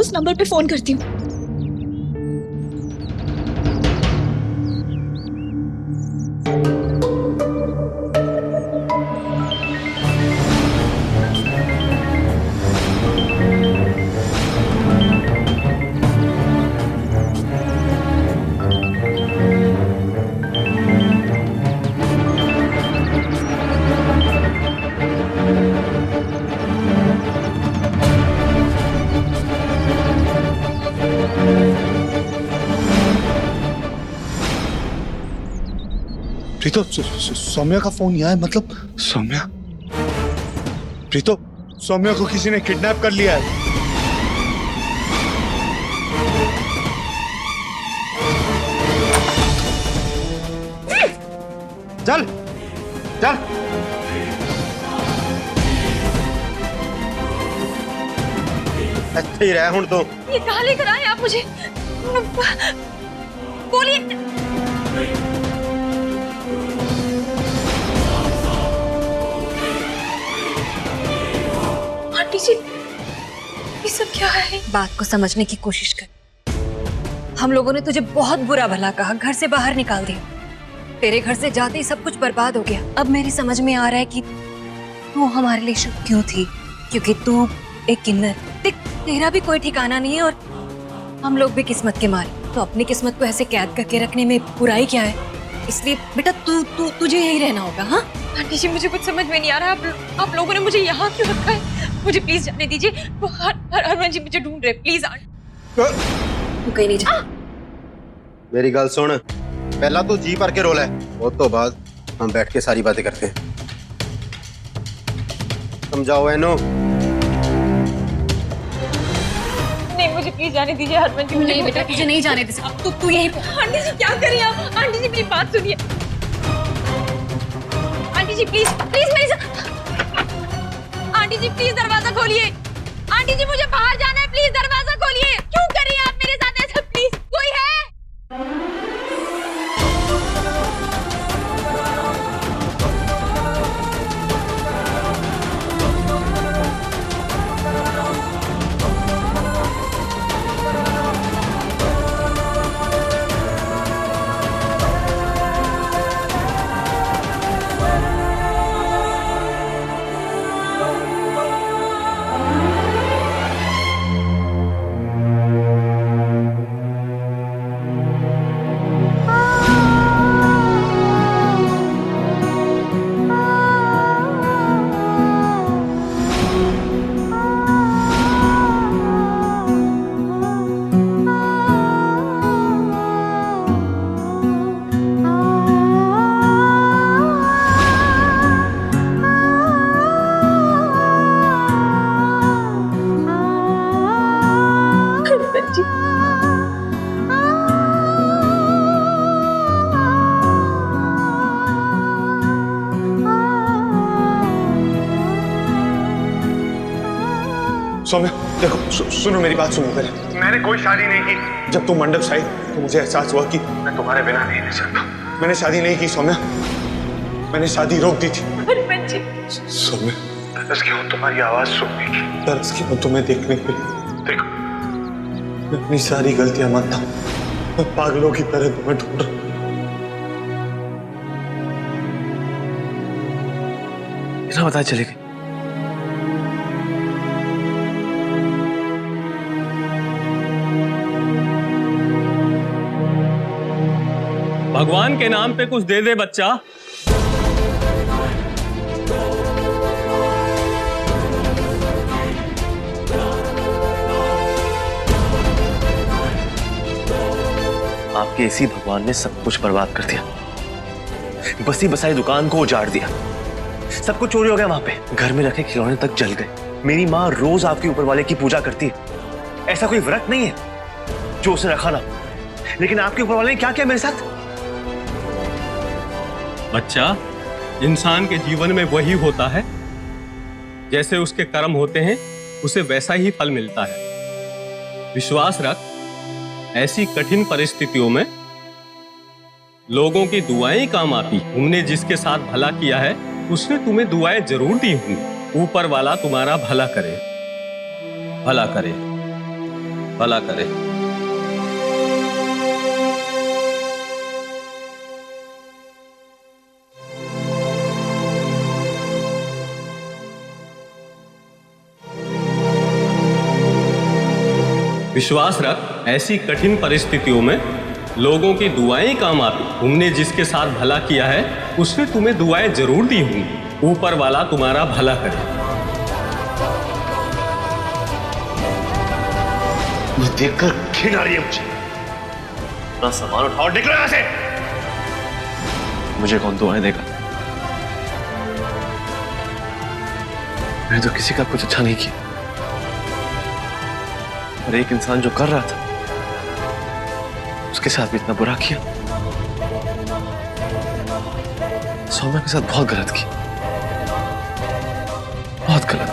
उस नंबर पे फोन करती हूँ। प्रीतो, सौम्या का फोन यहाँ है। मतलब सौम्या, प्रीतो, सौम्या को किसी ने किडनैप कर लिया है। चल चल। अच्छे ही रहे हुण तो। ये कहाँ लेकर आए आप मुझे? बोलिए। आंटी जी, ये सब क्या है? बात को समझने की कोशिश कर। हम लोगों ने तुझे बहुत बुरा भला कहा, घर से बाहर निकाल दिया। तेरे घर से जाते ही सब कुछ बर्बाद हो गया। अब मेरी समझ में आ रहा है कि तू हमारे लिए शुभ क्यों थी, क्योंकि तू एक किन्नर। देख, तेरा भी कोई ठिकाना नहीं है और हम लोग भी किस्मत के मारे। तो अपनी किस्मत को ऐसे कैद करके रखने में बुराई क्या है? इसलिए बेटा तुझे यही रहना होगा। हाँ आंटी जी, मुझे कुछ समझ में नहीं आ रहा। आप लोगों ने मुझे यहाँ क्यों रखा है? मुझे प्लीज जाने दीजिए। वो हरमन जी मुझे ढूंढ रहे। Please aunty. तू कहीं नहीं जा। मेरी गल सुन, पहला तो जी भर के रोल है, और तो बाद हम बैठ के सारी बातें करते हैं। समझाओ इनो। नहीं, मुझे प्लीज जाने दीजिए। हरमन जी मुझे नहीं बेटा, तुझे नहीं जाने दे सकता। तू यही। आंटी जी क्या करिए आप? आंटी जी मेरी बात सुनिए। आंटी जी प्लीज प्लीज मेरी आंटी जी प्लीज दरवाजा खोलिए। आंटी जी मुझे बाहर जाना है, प्लीज दरवाजा खोलिए। क्यों कर रही हैं आप मेरे साथ ऐसा? प्लीज कोई है? सौम्या देखो, सुनो मेरी बात सुनो पहले। मैंने कोई शादी नहीं की। जब तुम मंडप से आई तो मुझे एहसास हुआ कि मैं तुम्हारे बिना नहीं रह सकता। मैंने शादी नहीं की सौम्या, मैंने शादी रोक दी थी। हरमन जी सौम्या, तरस की हूँ तुम्हारी आवाज सुनने की, तरस की हूँ तुम्हें देखने के लिए। देखो, मैं अपनी सारी गलतियां मानता हूँ, मैं पागलों की तरह तुम्हें ढूंढ रहा हूँ। इतना पता चलेगा? भगवान के नाम पे कुछ दे दे बच्चा। आपके इसी भगवान ने सब कुछ बर्बाद कर दिया। बसी बसाई दुकान को उजाड़ दिया, सब कुछ चोरी हो गया। वहां पे घर में रखे खिलौने तक जल गए। मेरी माँ रोज आपके ऊपर वाले की पूजा करती है। ऐसा कोई व्रत नहीं है जो उसने रखा ना, लेकिन आपके ऊपर वाले ने क्या किया मेरे साथ? बच्चा, इंसान के जीवन में वही होता है, जैसे उसके कर्म होते हैं उसे वैसा ही फल मिलता है। विश्वास रख, ऐसी कठिन परिस्थितियों में लोगों की दुआएं काम आती। तुमने जिसके साथ भला किया है उसने तुम्हें दुआएं जरूर दी होंगी। ऊपर वाला तुम्हारा भला करे, भला करे। भला करे। विश्वास रख, ऐसी कठिन परिस्थितियों में लोगों की दुआएं काम आती। तुमने जिसके साथ भला किया है उसने तुम्हें दुआएं जरूर दी होंगी। ऊपर वाला तुम्हारा भला करे। मुझे देखकर घिन आ रही है मुझे। अपना सामान उठाओ, निकलो यहां से। मुझे कौन दुआएं देगा? मैंने तो किसी का कुछ अच्छा नहीं किया, और एक इंसान जो कर रहा था उसके साथ भी इतना बुरा किया। सौम्या के साथ बहुत गलत किया, बहुत गलत।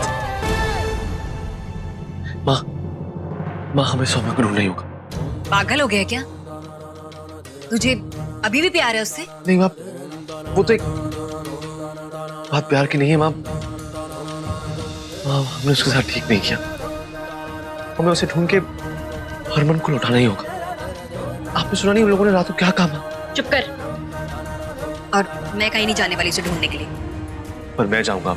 माँ हमें सौम्या को ढूंढना ही होगा। पागल हो गया क्या? तुझे अभी भी प्यार है उससे? नहीं माँ, वो तो एक बात प्यार की नहीं है माँ। हमने उसके साथ ठीक नहीं किया। हमें उसे ढूंढ के हरमन को लौटाना ही होगा। आपने सुना नहीं उन लोगों ने रातों क्या काम? चुप कर। और मैं कहीं नहीं जाने वाली उसे ढूंढने के लिए। पर मैं जाऊंगा।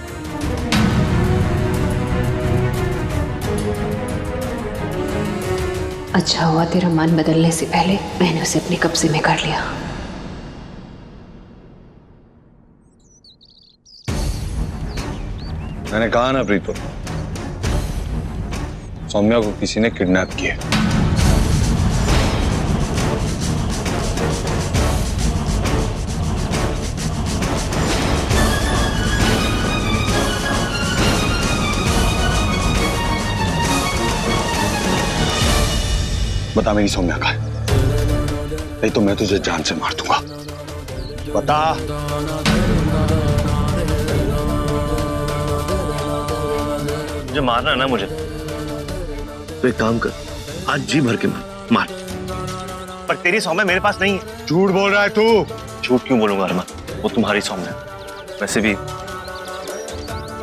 अच्छा हुआ तेरा मन बदलने से पहले मैंने उसे अपने कब्जे में कर लिया। मैंने कहा ना प्रीतो, सौम्या को किसी ने किडनैप किया। बता मेरी सौम्या का है, नहीं तो मैं तुझे जान से मार दूंगा। बता। मुझे मारना है ना मुझे, तो एक काम कर, आज जी भर के मार। पर तेरी सौम्या मेरे पास नहीं है। झूठ बोल रहा है तू। झूठ क्यों बोलूंगा अरमा, वो तुम्हारी सौम्या। वैसे भी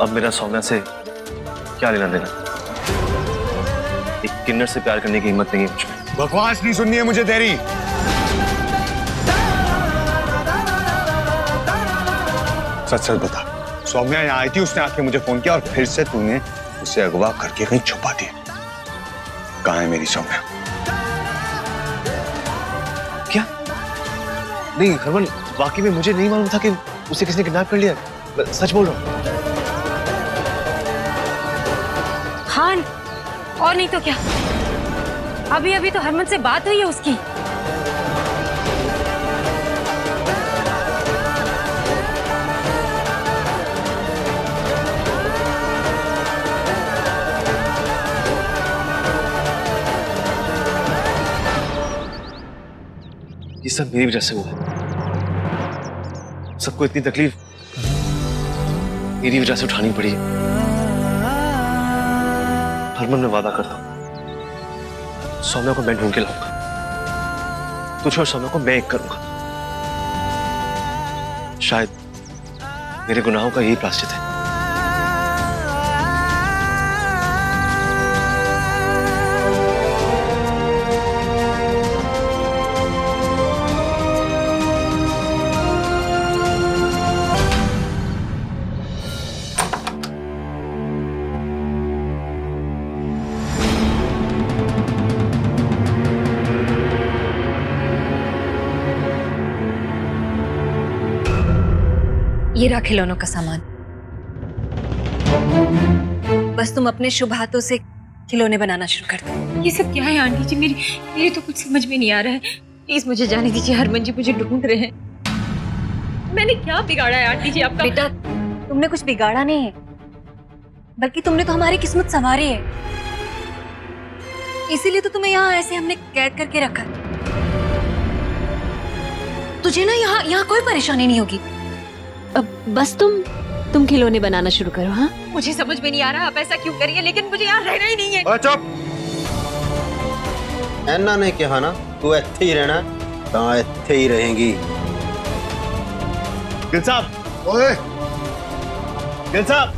अब मेरा सौम्या से क्या लेना देना। एक किन्नर से प्यार करने की हिम्मत नहीं है मुझ में। बकवास नहीं सुननी है मुझे तेरी। सच सच बता, सौम्या यहाँ आई थी, उसने आके मुझे फोन किया और फिर से तूने उसे अगवा करके कहीं छुपा दिया। कहाँ है मेरी सौम्या? क्या? नहीं हरमन, वाकई में मुझे नहीं मालूम था कि उसे किसने किडनैप कर लिया। मैं सच बोल रहा हूँ। हाँ, और नहीं तो क्या। अभी अभी तो हरमन से बात हुई है उसकी। ये सब मेरी वजह से हुआ है। सबको इतनी तकलीफ मेरी वजह से उठानी पड़ी। हरमन, मैं वादा करता हूं, सौम्या को मैं ढूंढ के लाऊंगा। तुझे और सौम्या को मैं एक करूंगा। शायद मेरे गुनाहों का यही प्रायश्चित है। ये रहा खिलौनों का सामान। बस तुम अपने शुभ हाथों से खिलौने बनाना शुरू कर दो। ये सब क्या है आंटी जी? मेरी तो कुछ समझ में नहीं आ रहा है। प्लीज मुझे जाने दीजिए। हरमन जी मुझे ढूंढ रहे हैं। मैंने क्या बिगाड़ा है आंटी जी आपका? बेटा, तुमने कुछ बिगाड़ा नहीं है, बल्कि तुमने तो हमारी किस्मत संवारी है। इसीलिए तो तुम्हें यहाँ ऐसे हमने कैद करके रखा। तुझे ना यहाँ कोई परेशानी नहीं होगी। अब बस तुम खिलौने बनाना शुरू करो। हाँ, मुझे समझ में नहीं आ रहा आप ऐसा क्यों करिए, लेकिन मुझे यहाँ रहना ही नहीं है। चुप। ऐना ने कहा ना तू इत्थे ही रहना, तां इत्थे ही रहेंगी। गिल साहब, ओए गिल साहब,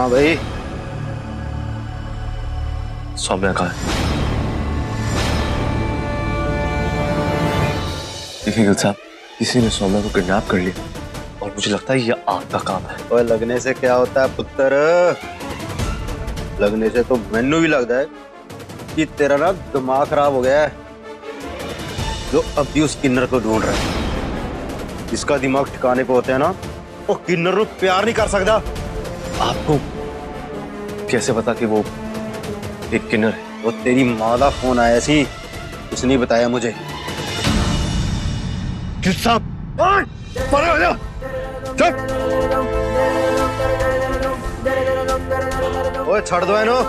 हाँ भाई। सौम्या कहाँ है? देखिए गिल साहब, किसी ने सौम्या को किडनैप कर लिया और मुझे लगता है ये आग का काम है। ओए लगने से क्या होता है पुत्र? लगने से तो मैनू भी लगता है कि तेरा ना दिमाग खराब हो गया है, जो अब भी उस किन्नर को ढूंढ रहा है। जिसका दिमाग ठिकाने पे होता है ना, वो किन्नर को प्यार नहीं कर सकता। आपको कैसे पता कि वो एक किन्नर है? वो तेरी माँ का फोन आया सी, उसने बताया मुझे। परे हो जा। चल। ओए छोड़ दो इनो।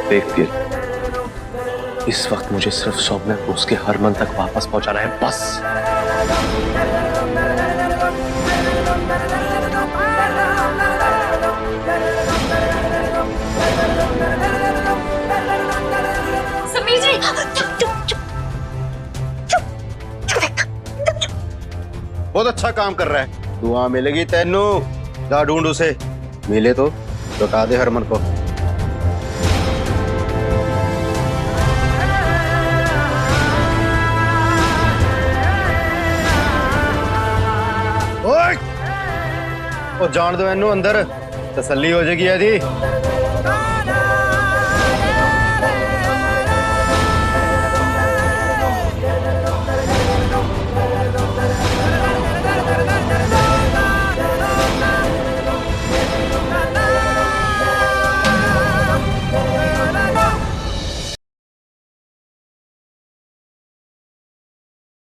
देख गिल, इस वक्त मुझे सिर्फ सौम्या को उसके हरमन तक वापस पहुंचाना है, बस। समीर जी बहुत अच्छा काम कर रहा है। दुआ मिलेगी तेनू, जा ढूंढ उसे। मिले तो लौटा दे हरमन को। ओए! ओ जान दो इनू अंदर, तसल्ली हो जाएगी यदि।